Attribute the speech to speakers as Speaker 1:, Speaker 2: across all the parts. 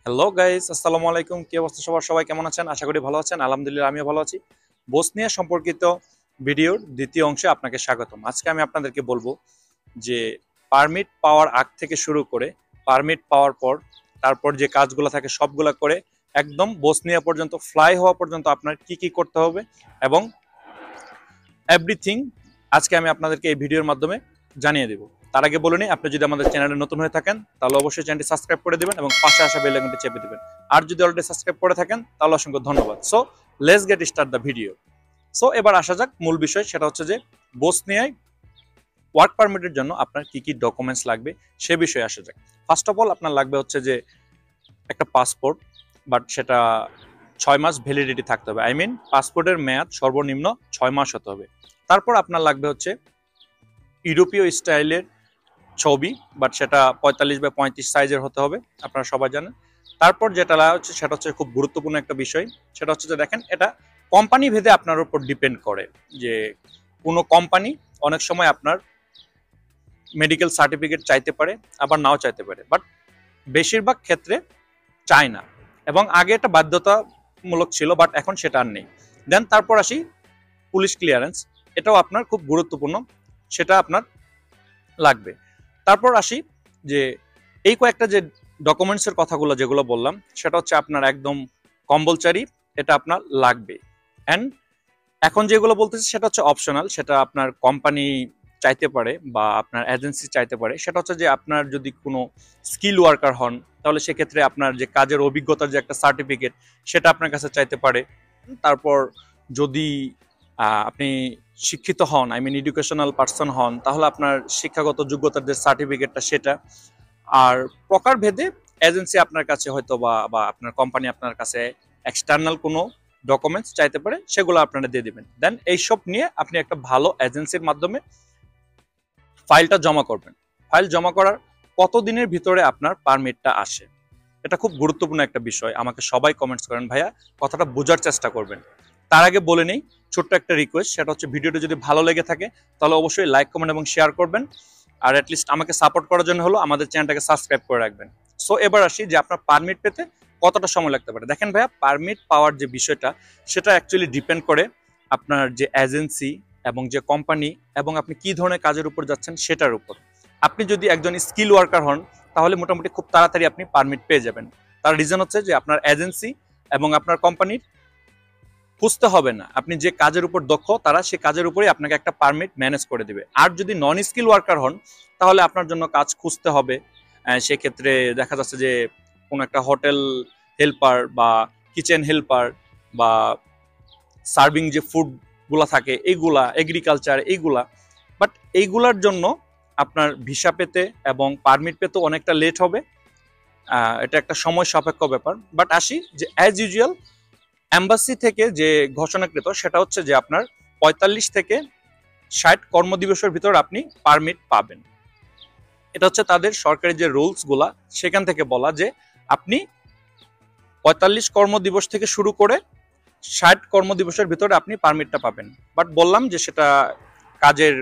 Speaker 1: Hello guys, আসসালামু আলাইকুম। কি অবস্থা সবার? সবাই কেমন আছেন? আশা করি ভালো আছেন। আলহামদুলিল্লাহ আমিও ভালো আছি। বসনিয়া সম্পর্কিত ভিডিওর দ্বিতীয় অংশে আপনাকে স্বাগতম। আজকে আমি আপনাদেরকে বলবো যে পারমিট পাওয়ার আগ থেকে শুরু করে পারমিট পাওয়ার পর তারপর যে কাজগুলো থাকে সবগুলা করে একদম বসনিয়া পর্যন্ত ফ্লাই হওয়া পর্যন্ত আপনার কি কি করতে হবে এবং এভরিথিং আজকে আমি আপনাদেরকে এই ভিডিওর মাধ্যমে জানিয়ে দেব। তার আগে বলে নিই, আপনি যদি আমাদের চ্যানেলে নতুন হয়ে থাকেন তাহলে অবশ্যই চ্যানেলটি সাবস্ক্রাইব করে দিবেন এবং পাশে আসা বেল আইকনটি চেপে দিবেন। আর যদি অলরেডি সাবস্ক্রাইব করে থাকেন তাহলে অসংখ্য ধন্যবাদ। So let's get start the video. So এবার আসা যাক মূল বিষয়, সেটা হচ্ছে যে বসনিয়ায় ওয়ার্ক পারমিটের জন্য আপনার কি কি ডকুমেন্টস লাগবে সে বিষয়ে আসা যাক। ফার্স্ট অফ অল আপনার লাগবে হচ্ছে যে একটা পাসপোর্ট, বাট সেটা 6 মাস ভ্যালিডিটি থাকতে হবে। আই মিন পাসপোর্টের মেয়াদ সর্বনিম্ন 6 মাস হতে হবে। তারপর আপনার লাগবে হচ্ছে ইউরোপীয় স্টাইলের ছবি, বাট সেটা 45 বা 35 সাইজের হতে হবে, আপনারা সবাই জানেন। তারপর যেটা হচ্ছে সেটা হচ্ছে খুব গুরুত্বপূর্ণ একটা বিষয়, সেটা হচ্ছে যে দেখেন এটা কোম্পানি ভেদে আপনার উপর ডিপেন্ড করে যে কোনো কোম্পানি অনেক সময় আপনার মেডিকেল সার্টিফিকেট চাইতে পারে, আবার নাও চাইতে পারে, বাট বেশিরভাগ ক্ষেত্রে চায় না। এবং আগে এটা বাধ্যতামূলক ছিল, বাট এখন সেটা আর নেই। দেন তারপর আসি পুলিশ ক্লিয়ারেন্স, এটাও আপনার খুব গুরুত্বপূর্ণ, সেটা আপনার লাগবে। তারপর আসি যে এই কয়েকটা যে ডকুমেন্টসের কথাগুলো যেগুলো বললাম সেটা হচ্ছে আপনার একদম কম্পালসারি, এটা আপনার লাগবে। অ্যান্ড এখন যেগুলো বলতেছি সেটা হচ্ছে অপশনাল, সেটা আপনার কোম্পানি চাইতে পারে বা আপনার এজেন্সি চাইতে পারে। সেটা হচ্ছে যে আপনার যদি কোনো স্কিল ওয়ার্কার হন তাহলে সেক্ষেত্রে আপনার যে কাজের অভিজ্ঞতার যে একটা সার্টিফিকেট সেটা আপনার কাছে চাইতে পারে। তারপর যদি আপনি শিক্ষিত হন, আই মিন এডুকেশনাল পার্সন হন, তাহলে আপনার শিক্ষাগত যোগ্যতার যে সার্টিফিকেটটা সেটা। আর প্রকারভেদে এজেন্সি আপনার কাছে হয়তো বা আপনার কোম্পানি আপনার কাছে এক্সটার্নাল কোনো ডকুমেন্টস চাইতে পারে, সেগুলো আপনারা দিয়ে দিবেন। দেন এইসব নিয়ে আপনি একটা ভালো এজেন্সির মাধ্যমে ফাইলটা জমা করবেন। ফাইল জমা করার কতদিনের ভিতরে আপনার পারমিটটা আসে, এটা খুব গুরুত্বপূর্ণ একটা বিষয়। আমাকে সবাই কমেন্টস করেন ভাইয়া, কথাটা বোঝার চেষ্টা করবেন। তার আগে বলে নেই ছোট্ট একটা রিকোয়েস্ট, সেটা হচ্ছে ভিডিওটা যদি ভালো লেগে থাকে তাহলে অবশ্যই লাইক, কমেন্ট এবং শেয়ার করবেন। আর অ্যাটলিস্ট আমাকে সাপোর্ট করার জন্য হলো আমাদের চ্যানেলটাকে সাবস্ক্রাইব করে রাখবেন। সো এবার আসি যে আপনার পারমিট পেতে কতটা সময় লাগতে পারে। দেখেন ভাইয়া, পারমিট পাওয়ার যে বিষয়টা সেটা অ্যাকচুয়ালি ডিপেন্ড করে আপনার যে এজেন্সি এবং যে কোম্পানি এবং আপনি কি ধরনের কাজের উপর যাচ্ছেন সেটার উপর। আপনি যদি একজন স্কিল ওয়ার্কার হন তাহলে মোটামুটি খুব তাড়াতাড়ি আপনি পারমিট পেয়ে যাবেন। তার রিজন হচ্ছে যে আপনার এজেন্সি এবং আপনার কোম্পানির খুঁজতে হবে না, আপনি যে কাজের উপর দক্ষ তারা সে কাজের উপরেই আপনাকে একটা পারমিট ম্যানেজ করে দিবে। আর যদি নন স্কিল ওয়ার্কার হন তাহলে আপনার জন্য কাজ খুঁজতে হবে। সেক্ষেত্রে দেখা যাচ্ছে যে কোনো একটা হোটেল হেল্পার বা কিচেন হেল্পার বা সার্ভিং যে ফুডগুলা থাকে এইগুলা, এগ্রিকালচার এইগুলা, বাট এইগুলার জন্য আপনার ভিসা পেতে এবং পারমিট পেতে অনেকটা লেট হবে। এটা একটা সময় সাপেক্ষ ব্যাপার। বাট আসি যে অ্যাজ ইউজুয়াল এম্বাসি থেকে যে ঘোষণাকৃত সেটা হচ্ছে যে আপনার 45 থেকে 60 কর্মদিবসের ভিতর আপনি পারমিট পাবেন। এটা হচ্ছে তাদের সরকারি যে রুলস গুলা সেখান থেকে বলা যে আপনি 45 কর্মদিবস থেকে শুরু করে 60 কর্মদিবসের ভিতরে আপনি পারমিটটা পাবেন। বাট বললাম যে সেটা কাজের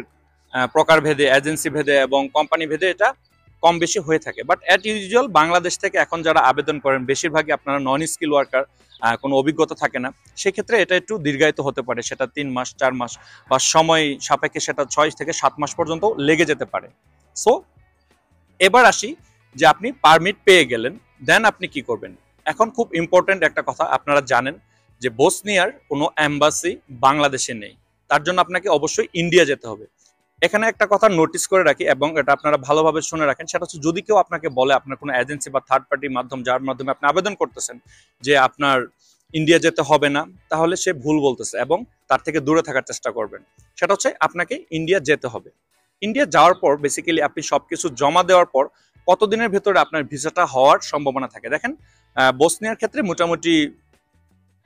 Speaker 1: প্রকার ভেদে, এজেন্সি ভেদে এবং কোম্পানি ভেদে এটা কম বেশি হয়ে থাকে। বাট অ্যাট ইউজুয়াল বাংলাদেশ থেকে এখন যারা আবেদন করেন বেশিরভাগই আপনারা নন স্কিল ওয়ার্কার, কোনো অভিজ্ঞতা থাকে না, সেক্ষেত্রে এটা একটু দীর্ঘায়িত হতে পারে। সেটা 3 মাস, 4 মাস বা সময় সাপেক্ষে সেটা 6 থেকে 7 মাস পর্যন্ত লেগে যেতে পারে। সো এবার আসি যে আপনি পারমিট পেয়ে গেলেন, দেন আপনি কি করবেন। এখন খুব ইম্পর্টেন্ট একটা কথা, আপনারা জানেন যে বসনিয়ার কোনো এম্বাসি বাংলাদেশে নেই, তার জন্য আপনাকে অবশ্যই ইন্ডিয়া যেতে হবে। এখানে একটা কথা নোটিস করে রাখি এবং এটা আপনারা ভালোভাবে শুনে রাখেন, সেটা হচ্ছে যদি কেউ আপনাকে বলে আপনার কোনো এজেন্সি বা থার্ড পার্টির মাধ্যম যার মাধ্যমে আপনি আবেদন করতেছেন যে আপনার ইন্ডিয়া যেতে হবে না, তাহলে সে ভুল বলতেছে এবং তার থেকে দূরে থাকার চেষ্টা করবেন। সেটা হচ্ছে আপনাকে ইন্ডিয়া যেতে হবে। ইন্ডিয়া যাওয়ার পর বেসিক্যালি আপনি সবকিছু জমা দেওয়ার পর কতদিনের ভেতরে আপনার ভিসাটা হওয়ার সম্ভাবনা থাকে। দেখেন বসনিয়ার ক্ষেত্রে মোটামুটি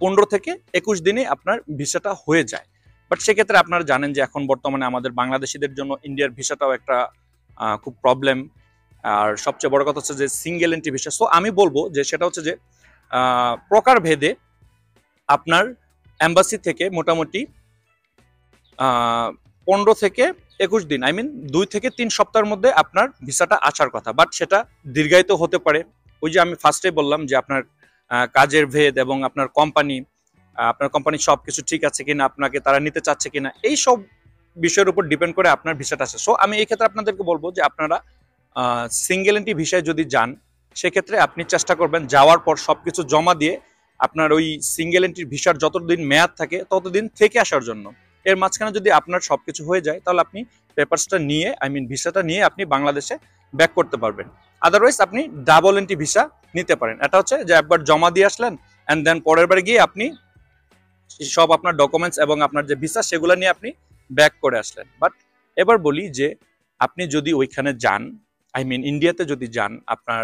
Speaker 1: 15 থেকে 21 দিনে আপনার ভিসাটা হয়ে যায়। বাট সেক্ষেত্রে আপনারা জানেন যে এখন বর্তমানে আমাদের বাংলাদেশিদের জন্য ইন্ডিয়ার ভিসাটাও একটা খুব প্রবলেম। আর সবচেয়ে বড় কথা হচ্ছে যে সিঙ্গেল এন্ট্রি ভিসা। সো আমি বলবো যে সেটা হচ্ছে যে প্রকার ভেদে আপনার এম্বাসি থেকে মোটামুটি 15 থেকে 21 দিন, আই মিন 2 থেকে 3 সপ্তাহের মধ্যে আপনার ভিসাটা আসার কথা। বাট সেটা দীর্ঘায়িত হতে পারে ওই যে আমি ফার্স্টে বললাম যে আপনার কাজের ভেদ এবং আপনার কোম্পানি সবকিছু ঠিক আছে কিনা, আপনাকে তারা নিতে চাচ্ছে কিনা, এই সব বিষয়ের উপর ডিপেন্ড করে আপনার ভিসাটা আছে। সো আমি এই ক্ষেত্রে আপনাদেরকে বলবো যে আপনারা সিঙ্গেল এন্ট্রি ভিসায় যদি যান, সেক্ষেত্রে আপনি চেষ্টা করবেন যাওয়ার পর সবকিছু জমা দিয়ে আপনার ওই সিঙ্গেল এন্ট্রি ভিসার যতদিন মেয়াদ থাকে ততদিন থেকে আসার জন্য। এর মাঝখানে যদি আপনার সবকিছু হয়ে যায়, তাহলে আপনি পেপারসটা নিয়ে ভিসাটা নিয়ে আপনি বাংলাদেশে ব্যাক করতে পারবেন। আদারওয়াইজ আপনি ডাবল এন্ট্রি ভিসা নিতে পারেন। এটা হচ্ছে যে একবার জমা দিয়ে আসলেন অ্যান্ড দেন পরের বার গিয়ে আপনি সব আপনার ডকুমেন্টস এবং আপনার যে ভিসা সেগুলো নিয়ে আপনি ব্যাক করে আসলেন। বাট এবার বলি যে আপনি যদি ওইখানে যান, ইন্ডিয়াতে যদি যান আপনার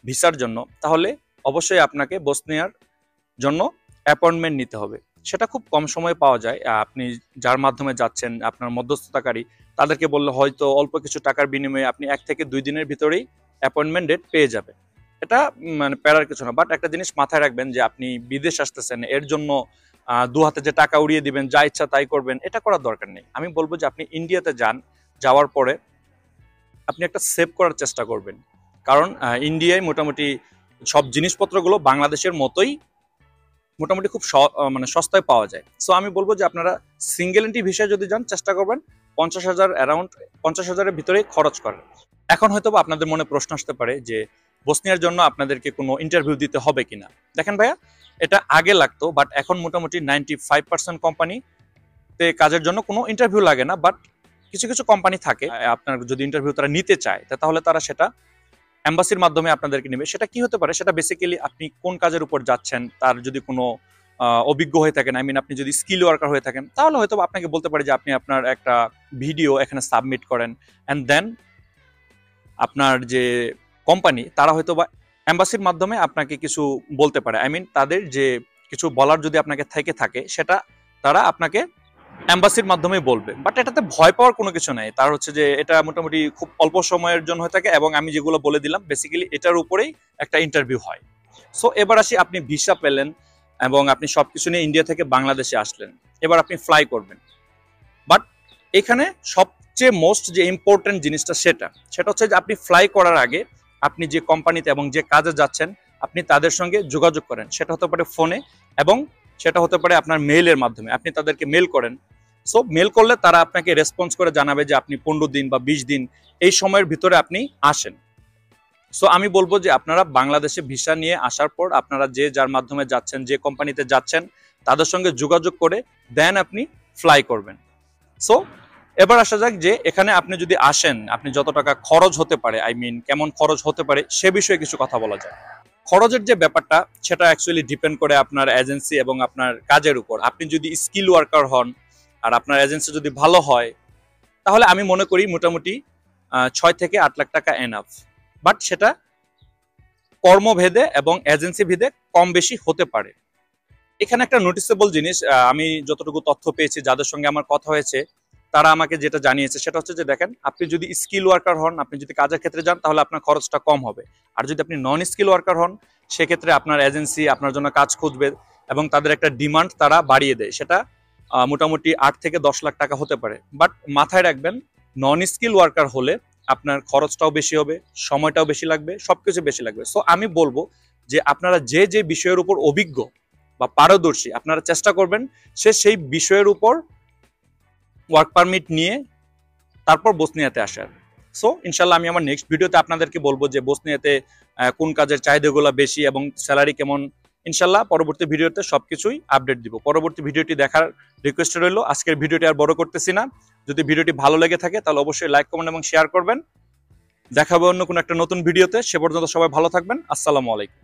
Speaker 1: ভিসার জন্য, তাহলে অবশ্যই আপনাকে বসনিয়ার জন্য অ্যাপয়েন্টমেন্ট নিতে হবে। সেটা খুব কম সময়ে পাওয়া যায়। আপনি যার মাধ্যমে যাচ্ছেন, আপনার মধ্যস্থতাকারী, তাদেরকে বললে হয়তো অল্প কিছু টাকার বিনিময়ে আপনি 1 থেকে 2 দিনের ভিতরেই অ্যাপয়েন্টমেন্ট ডেট পেয়ে যাবেন। এটা প্যারার কিছু না। বাট একটা জিনিস মাথায় রাখবেন যে আপনি বিদেশ আসতেছেন, এর জন্য দু হাতে যে টাকা উড়িয়ে দিবেন, যা ইচ্ছা তাই করবেন, এটা করার দরকার নেই। আমি বলবো যে আপনি ইন্ডিয়াতে যান, যাওয়ার পরে আপনি একটা সেভ করার চেষ্টা করবেন। কারণ ইন্ডিয়ায় মোটামুটি সব জিনিসপত্রগুলো বাংলাদেশের মতোই মোটামুটি খুব সস্তায় পাওয়া যায়। সো আমি বলবো যে আপনারা সিঙ্গেল এন্ট্রি ভিসায় যদি যান, চেষ্টা করবেন 50,000 অ্যারাউন্ড 50,000-এর ভিতরে খরচ করেন। এখন হয়তো আপনাদের মনে প্রশ্ন আসতে পারে যে বসনিয়ার জন্য আপনাদেরকে কোনো ইন্টারভিউ দিতে হবে কিনা। দেখেন ভাইয়া, এটা আগে লাগতো, বাট এখন মোটামুটি 95% কোম্পানিতে কাজের জন্য কোনো ইন্টারভিউ লাগে না। বাট কিছু কিছু কোম্পানি থাকে, আপনার যদি ইন্টারভিউ তারা নিতে চায়, তাহলে তারা সেটা এম্বাসির মাধ্যমে আপনাদেরকে নেবে। সেটা কি হতে পারে? সেটা বেসিক্যালি আপনি কোন কাজের উপর যাচ্ছেন তার যদি কোনো অভিজ্ঞ হয়ে থাকেন, আপনি যদি স্কিল ওয়ার্কার হয়ে থাকেন, তাহলে হয়তো আপনাকে বলতে পারে যে আপনি আপনার একটা ভিডিও এখানে সাবমিট করেন, অ্যান্ড দেন আপনার যে কোম্পানি তারা হয়তো বা এম্বাসির মাধ্যমে আপনাকে কিছু বলতে পারে। তাদের যে কিছু বলার যদি আপনাকে থেকে থাকে, সেটা তারা আপনাকে এম্বাসির মাধ্যমে বলবে। বাট এটাতে ভয় পাওয়ার কোনো কিছু নাই। তার হচ্ছে যে এটা মোটামুটি খুব অল্প সময়ের জন্য হয়ে থাকে, এবং আমি যেগুলো বলে দিলাম বেসিক্যালি এটার উপরেই একটা ইন্টারভিউ হয়। সো এবার আসি, আপনি ভিসা পেলেন এবং আপনি সবকিছু নিয়ে ইন্ডিয়া থেকে বাংলাদেশে আসলেন, এবার আপনি ফ্লাই করবেন। বাট এখানে সবচেয়ে মোস্ট যে ইম্পর্টেন্ট জিনিসটা সেটা হচ্ছে যে আপনি ফ্লাই করার আগে আপনি যে কোম্পানিতে এবং যে কাজে যাচ্ছেন আপনি তাদের সঙ্গে যোগাযোগ করেন। সেটা হতে পারে ফোনে, এবং সেটা হতে পারে আপনার মেইলের মাধ্যমে। আপনি তাদেরকে মেল করেন। সো মেল করলে তারা আপনাকে রেসপন্স করে জানাবে যে আপনি 15 দিন বা 20 দিন এই সময়ের ভিতরে আপনি আসেন। সো আমি বলবো যে আপনারা বাংলাদেশে ভিসা নিয়ে আসার পর আপনারা যে যার মাধ্যমে যাচ্ছেন, যে কোম্পানিতে যাচ্ছেন, তাদের সঙ্গে যোগাযোগ করে দেন আপনি ফ্লাই করবেন। সো এবার আসা যাক যে এখানে আপনি যদি আসেন, আপনি যত টাকা খরচ হতে পারে, কেমন খরচ হতে পারে সে বিষয়ে কিছু কথা বলা যায়। খরচের যে ব্যাপারটা, সেটা অ্যাকচুয়ালি ডিপেন্ড করে আপনার এজেন্সি এবং আপনার কাজের উপর। আপনি যদি স্কিল ওয়ার্কার হন আর আপনার এজেন্সি যদি ভালো হয়, তাহলে আমি মনে করি মোটামুটি 6 থেকে 8 লাখ টাকা এনাফ। বাট সেটা কর্মভেদে এবং এজেন্সি ভেদে কম বেশি হতে পারে। এখানে একটা নোটিসেবল জিনিস, আমি যতটুকু তথ্য পেয়েছি, যাদের সঙ্গে আমার কথা হয়েছে, তারা আমাকে যেটা জানিয়েছে সেটা হচ্ছে যে দেখেন, আপনি যদি স্কিল ওয়ার্কার হন, আপনি যদি কাজের ক্ষেত্রে যান, তাহলে আপনার খরচটা কম হবে। আর যদি আপনি নন স্কিল ওয়ার্কার হন, সেক্ষেত্রে আপনার এজেন্সি আপনার জন্য কাজ খুঁজবে এবং তাদের একটা ডিমান্ড তারা বাড়িয়ে দেয়। সেটা মোটামুটি 8 থেকে 10 লাখ টাকা হতে পারে। বাট মাথায় রাখবেন, নন স্কিল ওয়ার্কার হলে আপনার খরচটাও বেশি হবে, সময়টাও বেশি লাগবে, সবকিছু বেশি লাগবে। সো আমি বলবো যে আপনারা যে যে বিষয়ের উপর অভিজ্ঞ বা পারদর্শী, আপনারা চেষ্টা করবেন সেই বিষয়ের উপর ওয়ার্ক পারমিট নিয়ে তারপর বসনিয়াতে আসার। সো ইনশাল্লাহ আমি আমার নেক্সট ভিডিওতে আপনাদেরকে বলবো যে বসনিয়াতে কোন কাজের চাহিদাগুলো বেশি এবং স্যালারি কেমন। ইনশাল্লাহ পরবর্তী ভিডিওতে সবকিছুই আপডেট দিব। পরবর্তী ভিডিওটি দেখার রিকোয়েস্ট রইল। আজকের ভিডিওটি আর বড় করতেছি না। যদি ভিডিওটি ভালো লেগে থাকে তাহলে অবশ্যই লাইক, কমেন্ট এবং শেয়ার করবেন। দেখা হবে অন্য কোনো একটা নতুন ভিডিওতে। সে পর্যন্ত সবাই ভালো থাকবেন। আসসালামু আলাইকুম।